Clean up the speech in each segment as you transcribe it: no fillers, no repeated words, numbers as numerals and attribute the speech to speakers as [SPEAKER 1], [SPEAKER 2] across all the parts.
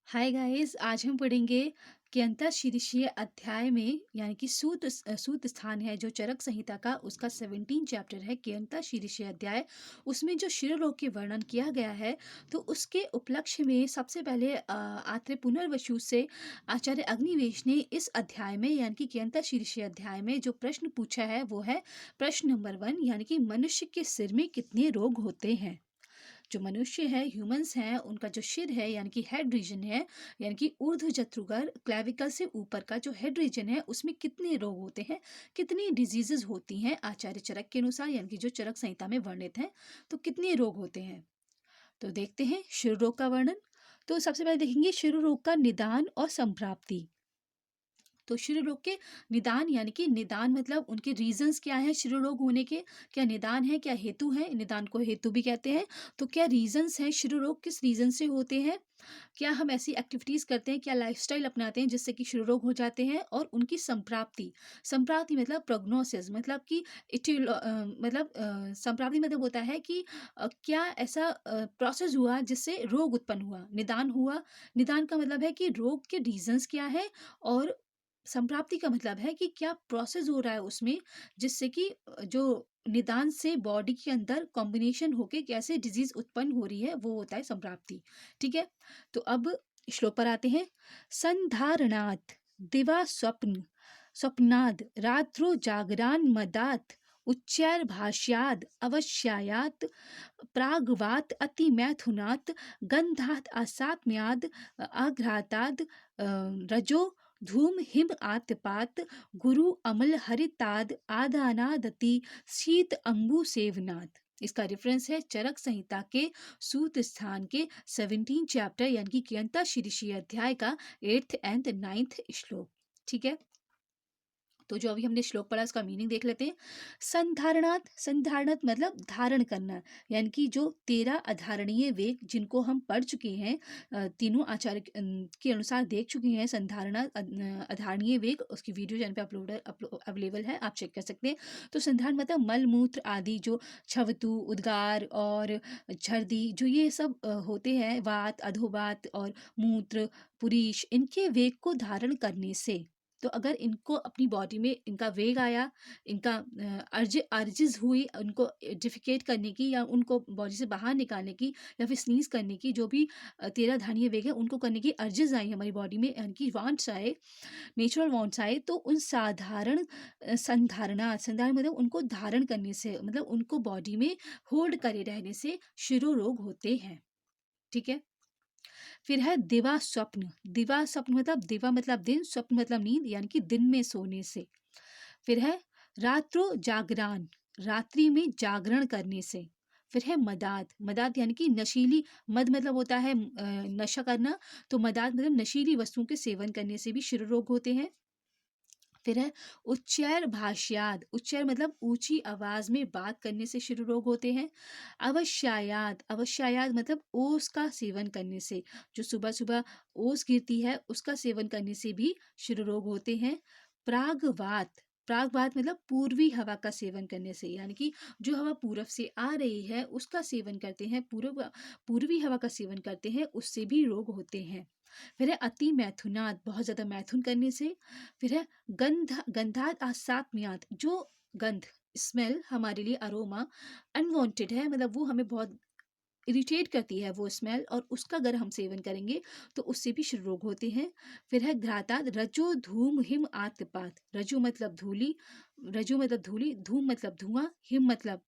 [SPEAKER 1] Hi guys, आज हम पढ़ेंगे कि अंतःशिरीषीय अध्याय में यानी कि सूत स्थान है जो चरक संहिता का उसका 17 चैप्टर है कि अंतःशिरीषीय अध्याय। उसमें जो शिरोरोग के वर्णन किया गया है, तो उसके उपलक्ष्य में सबसे पहले आत्रेय पुनर्वसु से आचार्य अग्निवेश ने इस अध्याय में यानी कि अंतःशिरीषीय अध्याय में जो प्रश्न पूछा है वो है प्रश्न नंबर 1, यानी कि मनुष्य के सिर में कितने रोग होते हैं। जो मनुष्य है, ह्यूमंस हैं, उनका जो सिर है यानी कि हेड रीजन है, यानी कि ऊर्ध्व जत्रुगर क्लेविकल से ऊपर का जो हेड रीजन है उसमें कितने रोग होते हैं, कितनी डिजीजेज होती हैं आचार्य चरक के अनुसार, यानी कि जो चरक संहिता में वर्णित है। तो कितने रोग होते हैं, तो देखते हैं शिरो रोग का वर्णन। तो सबसे पहले देखेंगे शिरो रोग का निदान और संप्राप्ति। तो शिरो रोग के निदान यानी कि निदान मतलब उनके रीजंस क्या है शिरो रोग होने के, क्या निदान है, क्या हेतु है, निदान को हेतु भी कहते हैं। तो क्या रीजंस हैं, शिरो रोग किस रीजन से होते हैं, क्या हम ऐसी एक्टिविटीज करते हैं, क्या लाइफस्टाइल अपनाते हैं जिससे कि शिरो रोग हो जाते हैं, और उनकी संप्राप्ति। संप्राप्ति मतलब प्रोग्नोसिस, मतलब कि संप्राप्ति मतलब होता है कि क्या ऐसा प्रोसेस हुआ जिससे रोग उत्पन्न हुआ, निदान हुआ। निदान का मतलब है कि रोग के रीजंस क्या है, और संप्राप्ति का मतलब है कि क्या प्रोसेस हो रहा है उसमें जिससे कि जो निदान से बॉडी के अंदर कॉम्बिनेशन होके कैसे डिजीज उत्पन्न हो रही है, वो होता है संप्राप्ति। ठीक है, तो अब श्लोक पर आते हैं। संधारणात् दिवा स्वप्न स्वप्नाद रात्रो जागरान मदात उच्चैर भाष्याद अवश्यायात प्रागवात अतिमैथुनात् गंधात असात्म्याद आघ्राताद रजो धूम हिम आतपात गुरु अमल हरिताद आदानादति शीत अंबु सेवनाद। इसका रेफरेंस है चरक संहिता के सूत स्थान के 17 चैप्टर यानी कि अंतःशिरीषीय अध्याय का 8th एंड 9th श्लोक। ठीक है, तो जो अभी हमने श्लोक पढ़ा उसका मीनिंग देख लेते हैं। संधारणात मतलब धारण करना, यानी कि जो 13 अधारणीय वेग जिनको हम पढ़ चुके हैं, तीनों आचार्य के अनुसार देख चुके हैं। अधारणीय वेग उसकी वीडियो चैनल पे अवेलेबल है, आप चेक कर सकते हैं। तो संधारण मतलब मल मूत्र आदि जो छवतु उद्गार और झर्दी जो ये सब होते हैं, वात अधोवात और मूत्र पुरीश, इनके वेग को धारण करने से। तो अगर इनको अपनी बॉडी में इनका वेग आया, इनका अर्जिज हुई उनको डिफिकेट करने की या उनको बॉडी से बाहर निकालने की या फिर स्नीज करने की, जो भी 13 धारणीय वेग है उनको करने की अर्जिज आई हमारी बॉडी में, यानी कि वांट्स आए, नेचुरल वांट्स आए, तो उन साधारण संधारण मतलब उनको धारण करने से, मतलब उनको बॉडी में होल्ड करे रहने से शिरो रोग होते हैं। ठीक है, फिर है दिवा स्वप्न। दिवा स्वप्न मतलब दिवा मतलब दिन, स्वप्न मतलब नींद, यानी कि दिन में सोने से। फिर है रात्रो जागरण, रात्रि में जागरण करने से। फिर है मदाद, मदाद यानी कि नशीली, मद मतलब होता है नशा करना, तो मदाद मतलब नशीली वस्तुओं के सेवन करने से भी शिरो रोग होते हैं। फिर है उच्चैर भाष्याद, उच्चैर मतलब ऊंची आवाज में बात करने से शिरो रोग होते हैं। अवश्यायाद, अवश्यायाद मतलब ओस का सेवन करने से, जो सुबह सुबह ओस गिरती है उसका सेवन करने से भी शिरो रोग होते हैं। प्रागवात, प्रागवात मतलब पूर्वी हवा का सेवन करने से, यानी कि जो हवा पूरब से आ रही है उसका सेवन करते हैं, पूर्वी हवा का सेवन करते हैं, उससे भी रोग होते हैं। फिर है अति मैथुनात, बहुत ज्यादा मैथुन करने से। फिर है गंधात आसात्म्यात, जो गंध स्मेल हमारे लिए अरोमा अनवांटेड है, मतलब वो हमें बहुत इरिटेट करती है वो स्मेल, और उसका अगर हम सेवन करेंगे तो उससे भी शिरो रोग होते हैं। फिर है घ्रातात रजो धूम हिम आतपात, रजो मतलब धूली, रजो मतलब धूली, धूम मतलब धुआं, हिम मतलब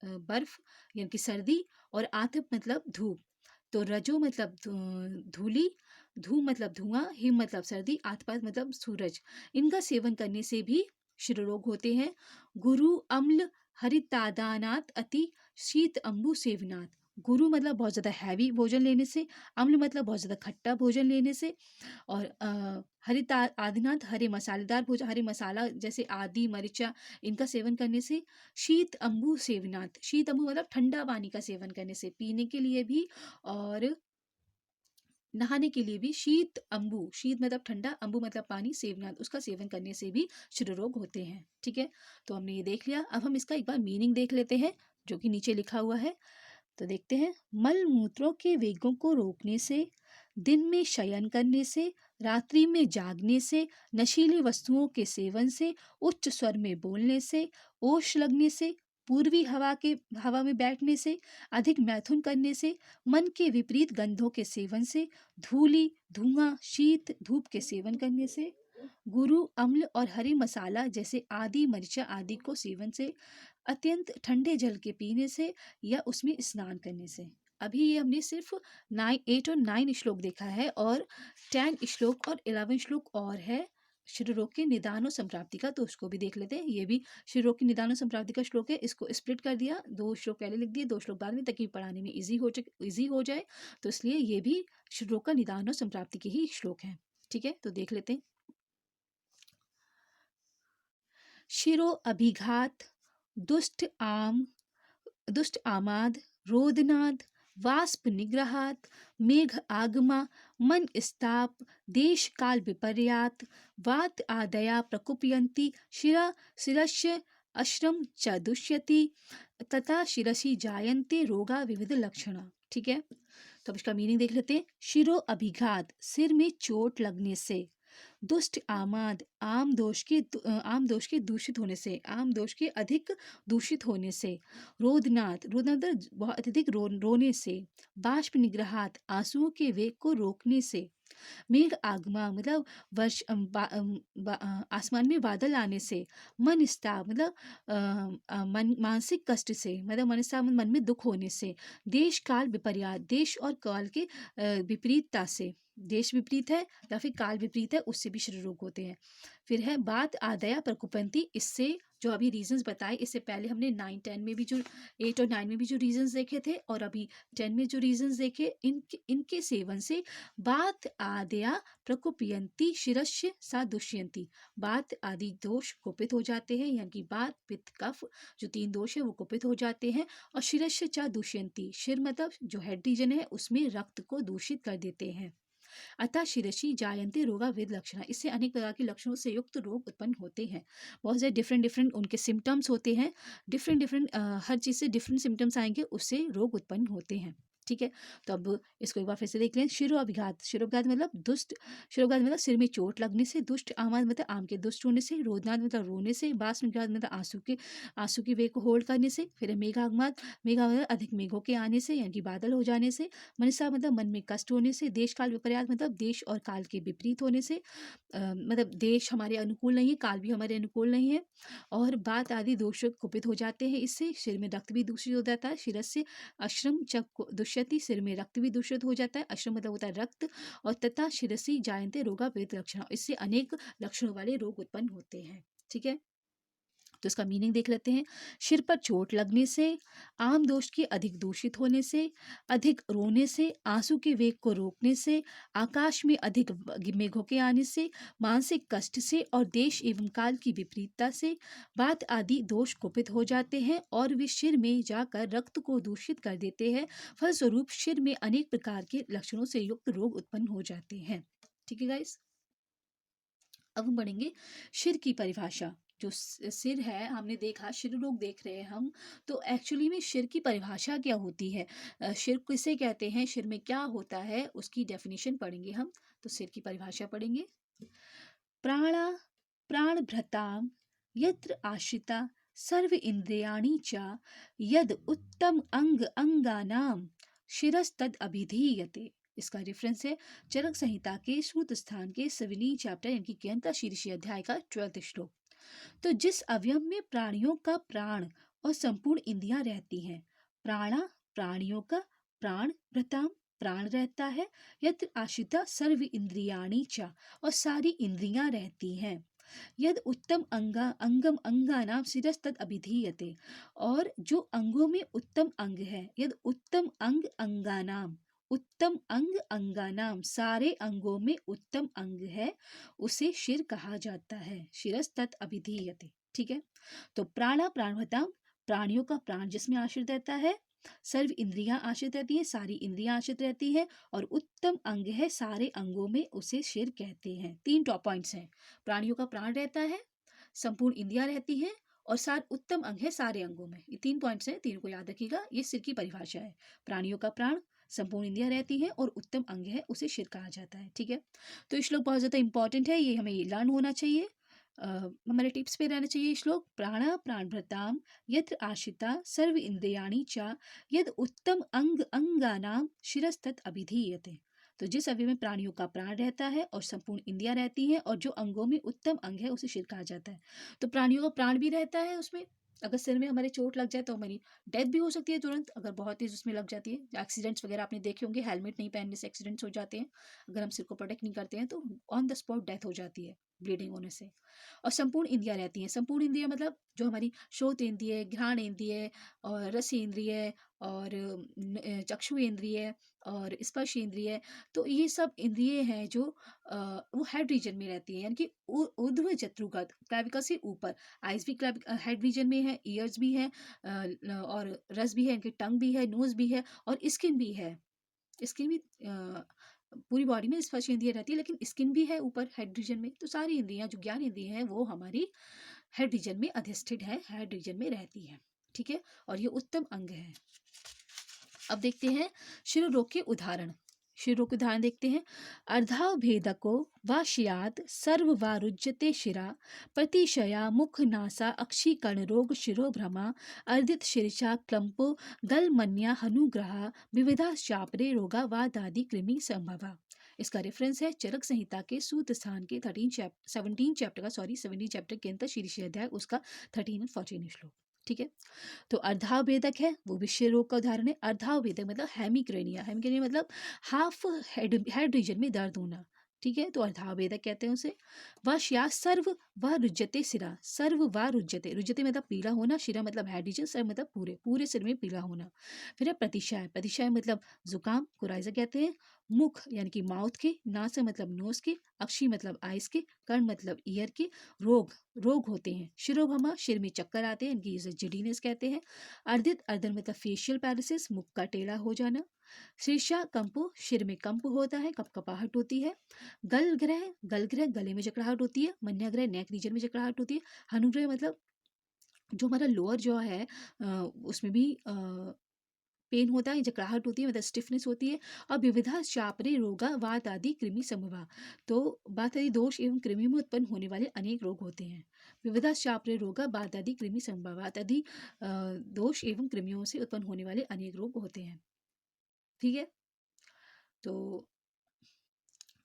[SPEAKER 1] बर्फ यानी कि सर्दी, और आतप मतलब धूप। तो रजो मतलब धूली, धूम मतलब धुआं, हिम मतलब सर्दी, आतपात मतलब सूरज, इनका सेवन करने से भी शिरो रोग होते हैं। गुरु अम्ल हरितादानात अति शीत अंबु सेवनाथ। गुरु मतलब बहुत ज्यादा हैवी भोजन लेने से, अम्ल मतलब बहुत ज्यादा खट्टा भोजन लेने से, और हरिता आदिनाथ हरे मसालेदार भोजन, हरे मसाला जैसे आदि मरिचा, इनका सेवन करने से। शीत अंबु सेवनाथ, शीत अंबु मतलब ठंडा पानी का सेवन करने से, पीने के लिए भी और नहाने के लिए भी। शीत अंबु, शीत मतलब ठंडा, अंबु मतलब पानी, सेवनाथ उसका सेवन करने से भी शिरो रोग होते हैं। ठीक है, तो हमने ये देख लिया, अब हम इसका एक बार मीनिंग देख लेते हैं जो कि नीचे लिखा हुआ है। तो देखते हैं, मल मूत्रों के वेगों को रोकने से, दिन में शयन करने से, रात्रि में जागने से, नशीली वस्तुओं के सेवन से, उच्च स्वर में बोलने से, ओश लगने से, पूर्वी हवा में बैठने से, अधिक मैथुन करने से, मन के विपरीत गंधों के सेवन से, धूली, धुआं, शीत, धूप के सेवन करने से, गुरु, अम्ल और हरी मसाला जैसे आदि मरिचा आदि को सेवन से, अत्यंत ठंडे जल के पीने से या उसमें स्नान करने से। अभी ये हमने सिर्फ 8 और 9 श्लोक देखा है, और 10 श्लोक और 11 श्लोक और है शिव रोग के निदान और संप्राप्ति का, तो उसको भी देख लेते हैं। ये भी शिव रोग के निदान और संप्राप्ति का श्लोक है। इसको स्प्लिट कर दिया, 2 श्लोक पहले लिख दिए, 2 श्लोक बाद में, ताकि पढ़ाने में इजी हो जाए। तो इसलिए ये भी शिव रोग का निदान और संप्राप्ति के ही श्लोक हैं। ठीक है, तो देख लेते हैं। शिरो अभिघात, दुष्ट आमाद, रोदनाद, वाष्प निग्रहात, मेघ आगमा, मन स्ताप, देश काल विपर्यात, वात आदया प्रकुपयन्ति, शिरस्य अश्रम च दुष्यति, तथा शिरसि जायन्ते रोगा विविध लक्षणा। ठीक है, तो अब इसका मीनिंग देख लेते हैं। शिरो अभिघात, सिर में चोट लगने से। दुष्ट आमाद, आम दोष के दूषित होने से, आम दोष के अधिक दूषित होने से। रोदनाद, रोदनाद बहुत अत्यधिक रोने से। बाष्प निग्रहात, आंसुओं के वेग को रोकने से। मेघ आगमा मतलब आसमान में बादल आने से। मन स्ताप मतलब मानसिक कष्ट से, मतलब मन स्ताप मन में दुख होने से। देश काल विपर्यात, देश और काल के विपरीतता से। देश विपरीत है या फिर काल विपरीत है, उससे भी शरीर रोग होते हैं। फिर है बात आदया प्रकुपंती, इससे जो अभी रीजंस बताए, इससे पहले हमने 9-10 में भी जो 8 और 9 में भी जो रीजंस देखे थे, और अभी 10 में जो रीजंस देखे, इनके सेवन से बात आदया प्रकुपयंती शिरस्य सा दुष्यंती, बात आदि दोष कुपित हो जाते हैं, यानी कि बात पित्त कफ जो 3 दोष है वो कुपित हो जाते हैं। और शिरस्य चा दुष्यंती, शिर मतलब जो हेड रीजन है उसमें रक्त को दूषित कर देते हैं। अतः शिरसि जायन्ते रोगा वेद लक्षण, इससे अनेक प्रकार के लक्षणों से युक्त रोग उत्पन्न होते हैं। बहुत सारे डिफरेंट उनके सिम्टम्स होते हैं, डिफरेंट हर चीज़ से डिफरेंट सिम्टम्स आएंगे, उससे रोग उत्पन्न होते हैं। ठीक है, तो अब इसको एक बार फिर से देख लें। शिरोअभिघात, शिरोअभिघात मतलब शिरोअभिघात मतलब सिर में चोट लगने से। दुष्ट आमाद मतलब आम के दुष्ट होने से। रोदनाद मतलब रोने से। बाष्प निग्रहात मतलब आंसू की वेग को होल्ड करने से। फिर मेघागमात, मेघा मतलब अधिक मेघों के आने से, यानी कि बादल हो जाने से। मनसा मतलब मन में कष्ट होने से। देश काल विपर्यात मतलब देश और काल के विपरीत होने से, मतलब देश हमारे अनुकूल नहीं है, काल भी हमारे अनुकूल नहीं है। और बात आदि दोष कुपित हो जाते हैं, इससे शरीर में रक्त भी दूषित हो जाता है। शिरस से अश्रम चक दुष्यति, सिर में रक्त भी दूषित हो जाता है। अश्रम मतलब होता है रक्त। और तथा शिरसी जायन्ते रोगा वेद लक्षण, इससे अनेक लक्षणों वाले रोग उत्पन्न होते हैं। ठीक है, तो इसका मीनिंग देख लेते हैं। सिर पर चोट लगने से, आम दोष के अधिक दूषित होने से, अधिक रोने से, आंसू के वेग को रोकने से, आकाश में अधिक मेघों के आने से, मानसिक कष्ट से और देश एवं काल की विपरीतता से, बात आदि दोष कुपित हो जाते हैं और वे सिर में जाकर रक्त को दूषित कर देते हैं। फलस्वरूप सिर में अनेक प्रकार के लक्षणों से युक्त रोग उत्पन्न हो जाते हैं। ठीक है गाइस, अब हम पढ़ेंगे सिर की परिभाषा। जो सिर है, हमने देखा सिर रोग देख रहे हैं हम, तो एक्चुअली में सिर की परिभाषा क्या होती है, सिर किसे कहते हैं, सिर में क्या होता है, उसकी डेफिनेशन पढ़ेंगे हम। तो सिर की परिभाषा पढ़ेंगे। प्राणा प्राणभृतां यत्र आश्रिता सर्व इंद्रियाणि च यद उत्तम अंगानां शिरस्तद अभिधीयते। इसका रेफरेंस है चरक संहिता के सूत स्थान के सविली चैप्टर यानी कि ज्ञानता शीर्षी अध्याय का 12 श्लोक। तो जिस अवयव में प्राणियों का प्राण और संपूर्ण इंद्रियां रहती हैं, प्राणा प्राणियों का, प्राण भृताम प्राण रहता है, यत्र आश्रिता सर्व इंद्रियाणि च और सारी इंद्रियां रहती हैं, यद उत्तम अंगम अंगानाम शिरस्तद अभिधीयते, और जो अंगों में उत्तम अंग है, यद उत्तम अंगानाम, उत्तम अंगानाम सारे अंगों में उत्तम अंग है, उसे शिर कहा जाता है। शिरस्तद अभिधीयते। ठीक है, तो प्राणभृताम प्राणियों का प्राण जिसमें आश्रित रहता है, सर्व इंद्रियां आश्रित रहती है, सारी इंद्रियां आश्रित रहती है, और उत्तम अंग है सारे अंगों में, उसे शिर कहते हैं। 3 टॉप पॉइंट्स हैं। प्राणियों का प्राण रहता है, संपूर्ण इंद्रियां रहती हैं, और उत्तम अंग है सारे अंगों में। ये 3 पॉइंट्स हैं, 3 को याद रखिएगा। ये सिर की परिभाषा है। प्राणियों का प्राण, संपूर्ण इंद्रिया रहती हैं और उत्तम अंग है उसे शिर कहा जाता है। ठीक है, तो ये श्लोक बहुत ज़्यादा इंपॉर्टेंट है, ये हमें लर्न होना चाहिए। हमारे टिप्स पे रहना चाहिए श्लोक। प्राणा प्राणभृताम यत्र आश्रिता सर्व इंद्रियाणि च यद उत्तम अंग अंगानाम शिरस्तत् अभिधीयते। तो जिस अवयव में प्राणियों का प्राण रहता है और संपूर्ण इंद्रियां रहती हैं और जो अंगों में उत्तम अंग है उसे शिर कहा जाता है। तो प्राणियों का प्राण भी रहता है उसमें। अगर सिर में हमारे चोट लग जाए तो हमारी डेथ भी हो सकती है तुरंत, अगर बहुत तेज उसमें लग जाती है। एक्सीडेंट्स वगैरह आपने देखे होंगे, हेलमेट नहीं पहनने से एक्सीडेंट्स हो जाते हैं। अगर हम सिर को प्रोटेक्ट नहीं करते हैं तो ऑन द स्पॉट डेथ हो जाती है ब्लीडिंग होने से। और संपूर्ण इंद्रियां रहती हैं। संपूर्ण इंद्रिया मतलब जो हमारी श्रोत इंद्रिय, घ्राण इंद्रिय और रस इंद्रिय और चक्षु इंद्रिय और स्पर्श इंद्रिय, तो ये सब इंद्रिय हैं जो वो हेड रीजन में रहती है, यानी कि ऊर्ध्व जत्रुगत क्लैविकल से ऊपर। आइज भी हेड रीजन में है, ईयर्स भी है और रस भी है, इनकी टंग भी है, नोज भी है और स्किन भी है। स्किन भी पूरी बॉडी में स्पर्श इंद्रिय रहती है, लेकिन स्किन भी है ऊपर हेड रीजन में। तो सारी इंद्रियां जो ज्ञान इंद्रिय हैं वो हमारी हेड रीजन में अधिष्ठित है, हेड रीजन में रहती है। ठीक है, और ये उत्तम अंग है। अब देखते हैं शिरो रोग के उदाहरण। शिरो रोग के उदाहरण देखते हैं। अर्धाव भेदको वाशियात सर्व वारुज्यते शिरा प्रतिशया मुख नासा अक्षी कर्ण रोग शिरो भ्रमा अर्धित शीर्षा क्लंपो गलमन्या हनुग्रह विविधा चापरे रोगा वादादि कृमि संभवा। इसका रेफरेंस है चरक संहिता के सूत्र स्थान के 17 चैप्टर का 17 चैप्टर के अंतर शीर्ष अध्याय उसका 13 और 14 श्लोक। ठीक है, तो अर्धावेदक है, वो विषय रोग का उदाहरण है। अर्धावेदक मतलब हेमिक्रेनिया, हेमिक्रेनिया मतलब हाफ हेड रीजन में दर्द होना। ठीक है, तो अर्धावेदक कहते हैं उसे। वश्या सर्व व रुज्यते सिरा, सर्व व रुज्यते, रुज्यते मतलब पीला होना, शिरा मतलब हेड रीजन, सर मतलब पूरे पूरे सिर में पीला होना। फिर है प्रतिशाय, प्रतिशाय मतलब जुकाम, कुराइजा कहते हैं। मुख यानी कि माउथ के, नासा मतलब नोज के, अक्षी मतलब आइस के, कर्ण मतलब ईयर के, रोग रोग होते हैं। शिरोभमा सिर में चक्कर आते हैं, इनकी इसे जिडीनेस कहते हैं। अर्धित अर्धन मतलब फेशियल पैरालिसिस, मुख का टेढ़ा हो जाना। शीर्षा कंपो, सिर में कंप होता है, कपकपाहट होती है। गल ग्रह गले में जकड़ाहट होती है। मन्याग्रह नेक रीजन में जकड़ाहट होती है। हनुग्रह मतलब जो हमारा लोअर जॉ है उसमें भी पेन होता है, जकड़ाहट होती है, मतलब स्टिफनेस होती है। और विविधा चापरे रोगा वात आदि कृमि समूहा, तो बात आदि दोष एवं कृमि में उत्पन्न होने वाले अनेक रोग होते हैं। विविधा चापरे रोगा बात आदि कृमि समूहा, बात आदि दोष एवं कृमियों से उत्पन्न होने वाले अनेक रोग होते हैं। ठीक है, तो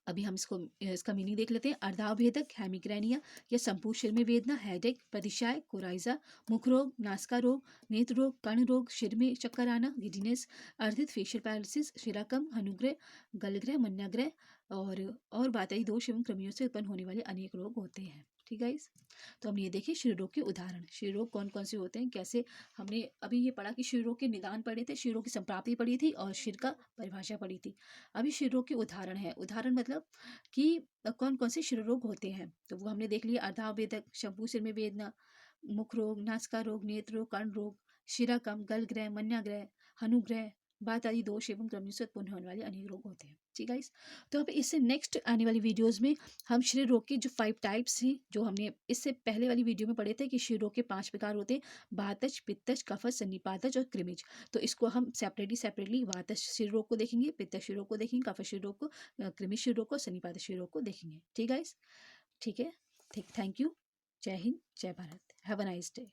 [SPEAKER 1] अभी हम इसका मीनिंग देख लेते हैं। अर्धाभेदक हेमिग्रेनिया या संपूर्ण सिर में वेदना, हेडेक, प्रतिशाय, कोराइजा, मुख रोग, नासका रोग, नेत्र रोग, कर्ण रोग, सिर में चक्कर आना, गिडीनेस, अर्धित फेशियल पैरालिसिस, शिराकम, हनुग्रह, गलग्रह, मन्याग्रह और बातई दोष एवं कृमियों से उत्पन्न होने वाले अनेक रोग होते हैं। ठीक है गाइस, तो हम ये देखिए शिर रोग के उदाहरण। शिर रोग कौन कौन से होते हैं, कैसे। हमने अभी ये पढ़ा कि शिर रोग के निदान पढ़े थे, शिर रोग की संप्राप्ति पढ़ी थी और शिर का परिभाषा पढ़ी थी। अभी शिर रोग के उदाहरण है। उदाहरण मतलब कि कौन कौन से शिर रोग होते हैं, तो वो हमने देख लिया। अर्धावेदक शंभू सिर में वेदना, मुख रोग, नासिका रोग, नेत्र रोग, कर्ण रोग, शिराकम, गलग्रह, मन्याग्रह, हनुग्रह, बात आदि दोष एवं क्रम से उत्पन्न होने वाले अनेक रोग होते हैं। ठीक है, तो अब इससे नेक्स्ट आने वाली वीडियोस में हम शिर रोग के जो 5 टाइप्स हैं, जो हमने इससे पहले वाली वीडियो में पढ़े थे कि शिर रोग के 5 प्रकार होते हैं, वातज, पित्तज, कफज, सन्निपातज और कृमिज। तो इसको हम सेपरेटली वातज शिर रोग को देखेंगे, पित्तज शिर रोग को देखेंगे, कफज शिर रोग को, कृमि शिर रोग को, सन्निपातज शिर रोग को देखेंगे। ठीक है, ठीक है, थैंक यू। जय हिंद, जय Bharat, have a nice day.